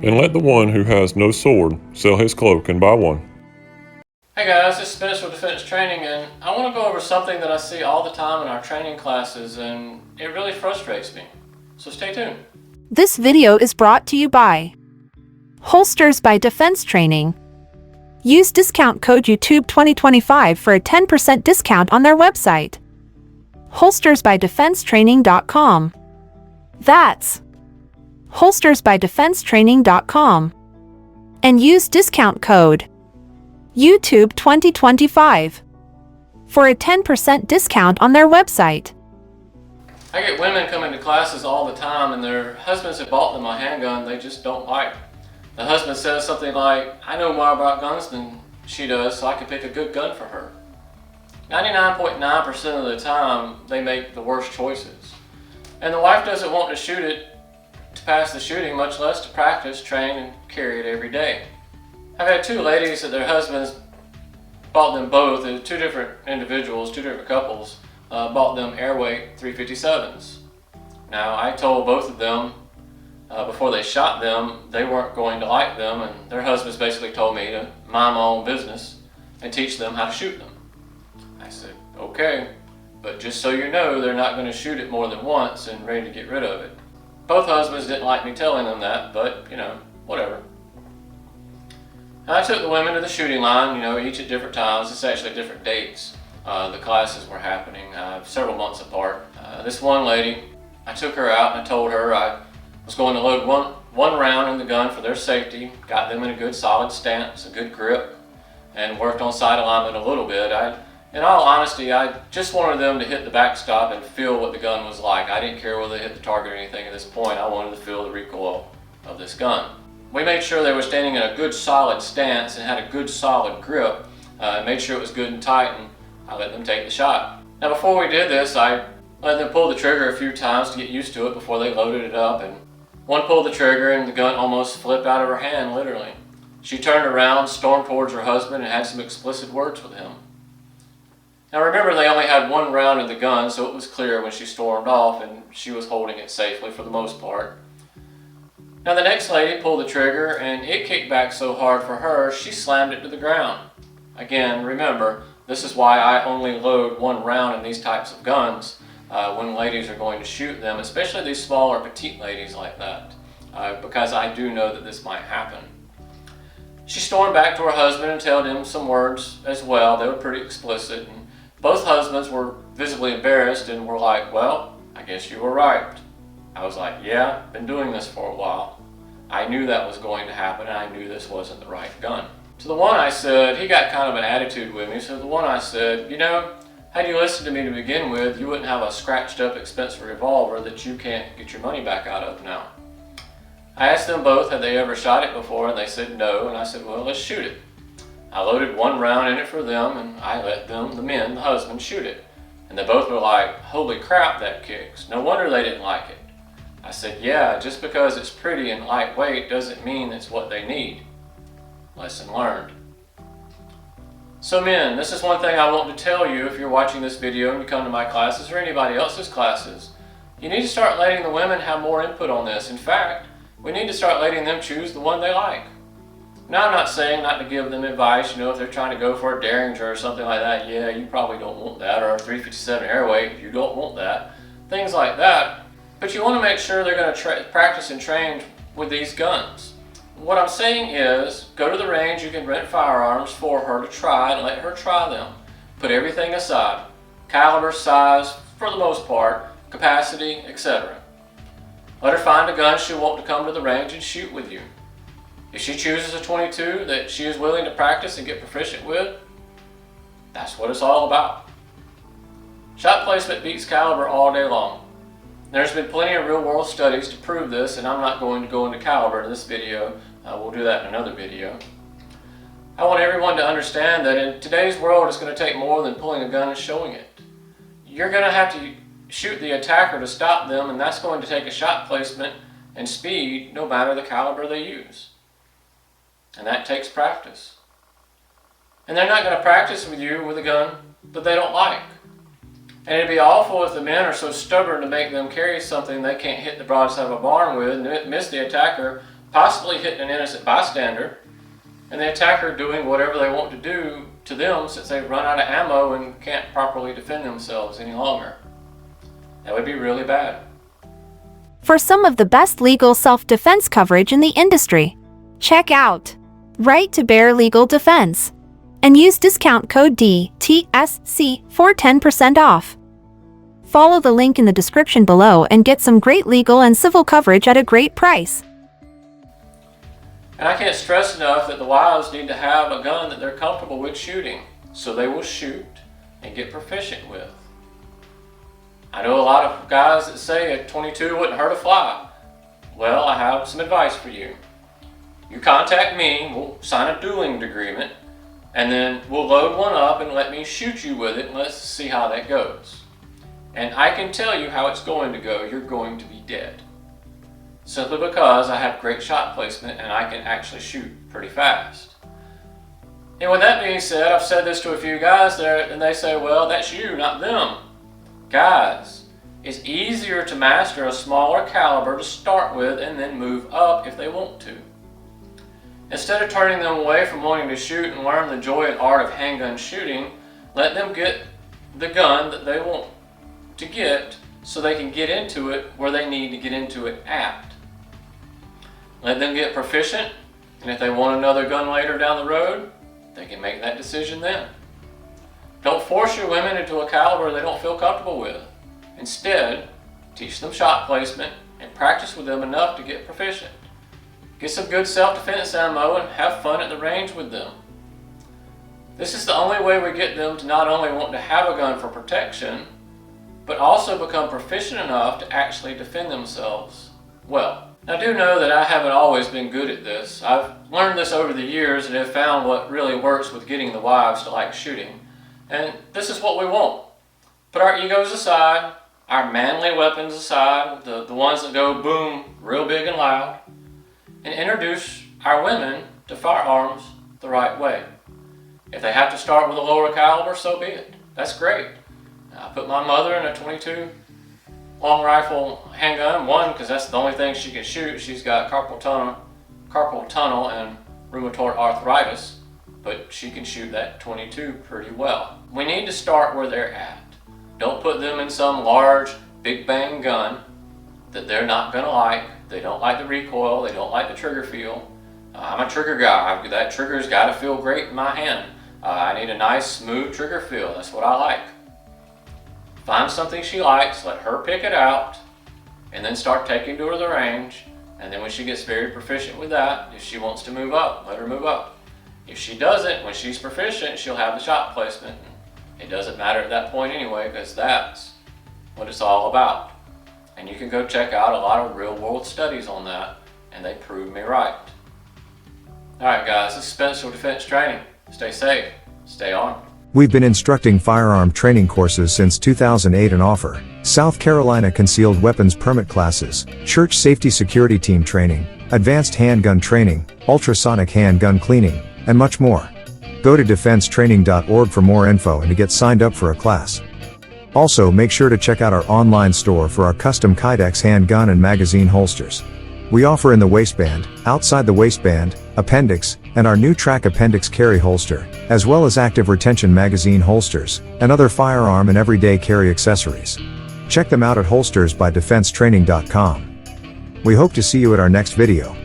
and let the one who has no sword sell his cloak and buy one. Hey guys, this is Spinistral Defense Training, and I want to go over something that I see all the time in our training classes, and it really frustrates me. So stay tuned. This video is brought to you by Holsters by Defense Training. Use discount code YouTube 2025 for a 10% discount on their website. holstersbydefensetraining.com. That's holstersbydefensetraining.com. And use discount code YouTube 2025 for a 10% discount on their website. I get women coming to classes all the time, and their husbands have bought them a handgun they just don't like. The husband says something like, "I know more about guns than she does, so I can pick a good gun for her." 99.9% of the time, they make the worst choices. And the wife doesn't want to shoot it to pass the shooting, much less to practice, train, and carry it every day. I've had two ladies that their husbands bought them both, two different individuals, two different couples, bought them airweight 357s. Now, I told both of them before they shot them, they weren't going to like them, and their husbands basically told me to mind my own business and teach them how to shoot them. I said, okay, but just so you know, they're not going to shoot it more than once and ready to get rid of it. Both husbands didn't like me telling them that, but, whatever. And I took the women to the shooting line, each at different times. It's actually different dates. The classes were happening several months apart. This one lady, I took her out and I told her I was going to load one round in the gun for their safety, got them in a good solid stance, a good grip, and worked on sight alignment a little bit. In all honesty, I just wanted them to hit the backstop and feel what the gun was like. I didn't care whether they hit the target or anything at this point. I wanted to feel the recoil of this gun. We made sure they were standing in a good solid stance and had a good solid grip, made sure it was good and tight, and I let them take the shot. Now before we did this, I let them pull the trigger a few times to get used to it before they loaded it up, and one pulled the trigger and the gun almost flipped out of her hand, literally. She turned around, stormed towards her husband, and had some explicit words with him. Now remember, they only had one round in the gun, so it was clear when she stormed off, and she was holding it safely for the most part. Now the next lady pulled the trigger, and it kicked back so hard for her, she slammed it to the ground. Again, remember, this is why I only load one round in these types of guns when ladies are going to shoot them, especially these smaller petite ladies like that, because I do know that this might happen. She stormed back to her husband and told him some words as well. They were pretty explicit, and both husbands were visibly embarrassed and were like, "Well, I guess you were right." I was like, "Yeah, been doing this for a while. I knew that was going to happen, and I knew this wasn't the right gun." To the one I said, he got kind of an attitude with me, so the one I said, had you listened to me to begin with, you wouldn't have a scratched up expensive revolver that you can't get your money back out of now. I asked them both, had they ever shot it before, and they said no, and I said, well, let's shoot it. I loaded one round in it for them, and I let them, the men, the husband, shoot it. And they both were like, holy crap, that kicks. No wonder they didn't like it. I said, yeah, just because it's pretty and lightweight doesn't mean it's what they need. Lesson learned. So men, this is one thing I want to tell you if you're watching this video and you come to my classes or anybody else's classes. You need to start letting the women have more input on this. In fact, we need to start letting them choose the one they like. Now I'm not saying not to give them advice, if they're trying to go for a Derringer or something like that, yeah, you probably don't want that, or a 357 airweight, you don't want that, things like that. But you want to make sure they're going to practice and train with these guns. What I'm saying is, go to the range, you can rent firearms for her to try and let her try them. Put everything aside, caliber, size, for the most part, capacity, etc. Let her find a gun she'll want to come to the range and shoot with you. If she chooses a .22 that she is willing to practice and get proficient with, that's what it's all about. Shot placement beats caliber all day long. There's been plenty of real-world studies to prove this, and I'm not going to go into caliber in this video. We'll do that in another video. I want everyone to understand that in today's world, it's going to take more than pulling a gun and showing it. You're going to have to shoot the attacker to stop them, and that's going to take a shot placement and speed, no matter the caliber they use. And that takes practice. And they're not going to practice with you with a gun that they don't like. And it'd be awful if the men are so stubborn to make them carry something they can't hit the broadside of a barn with and miss the attacker possibly hitting an innocent bystander, and the attacker doing whatever they want to do to them since they've run out of ammo and can't properly defend themselves any longer. That would be really bad. For some of the best legal self-defense coverage in the industry, check out Right to Bear Legal Defense and use discount code DTSC for 10% off. Follow the link in the description below and get some great legal and civil coverage at a great price. And I can't stress enough that the wives need to have a gun that they're comfortable with shooting, so they will shoot and get proficient with. I know a lot of guys that say a 22 wouldn't hurt a fly. Well, I have some advice for you. You contact me, we'll sign a dueling agreement, and then we'll load one up and let me shoot you with it, and let's see how that goes. And I can tell you how it's going to go. You're going to be dead. Simply because I have great shot placement and I can actually shoot pretty fast. And with that being said, I've said this to a few guys there, and they say, well, that's you, not them. Guys, it's easier to master a smaller caliber to start with and then move up if they want to. Instead of turning them away from wanting to shoot and learn the joy and art of handgun shooting, let them get the gun that they want to get so they can get into it where they need to get into it at. Let them get proficient, and if they want another gun later down the road, they can make that decision then. Don't force your women into a caliber they don't feel comfortable with. Instead, teach them shot placement and practice with them enough to get proficient. Get some good self-defense ammo and have fun at the range with them. This is the only way we get them to not only want to have a gun for protection, but also become proficient enough to actually defend themselves well. I do know that I haven't always been good at this. I've learned this over the years and have found what really works with getting the wives to like shooting. And this is what we want. Put our egos aside, our manly weapons aside, the ones that go boom real big and loud, and introduce our women to firearms the right way. If they have to start with a lower caliber, so be it. That's great. I put my mother in a 22 long rifle handgun, one, because that's the only thing she can shoot. She's got carpal tunnel and rheumatoid arthritis, but she can shoot that 22 pretty well. We need to start where they're at. Don't put them in some large, big bang gun that they're not gonna like. They don't like the recoil, they don't like the trigger feel. I'm a trigger guy. That trigger's gotta feel great in my hand. I need a nice, smooth trigger feel. That's what I like. Find something she likes, let her pick it out, and then start taking to her the range. And then when she gets very proficient with that, if she wants to move up, let her move up. If she doesn't, when she's proficient, she'll have the shot placement. It doesn't matter at that point anyway, because that's what it's all about. And you can go check out a lot of real world studies on that, and they prove me right. Alright guys, this is Special Defense Training. Stay safe, stay armed. We've been instructing firearm training courses since 2008 and offer South Carolina Concealed Weapons Permit classes, Church Safety Security Team training, Advanced Handgun Training, Ultrasonic Handgun Cleaning, and much more. Go to defensetraining.org for more info and to get signed up for a class. Also, make sure to check out our online store for our custom Kydex handgun and magazine holsters. We offer in the waistband, outside the waistband, appendix, and our new track appendix carry holster, as well as active retention magazine holsters, and other firearm and everyday carry accessories. Check them out at holstersbydefensetraining.com. We hope to see you at our next video.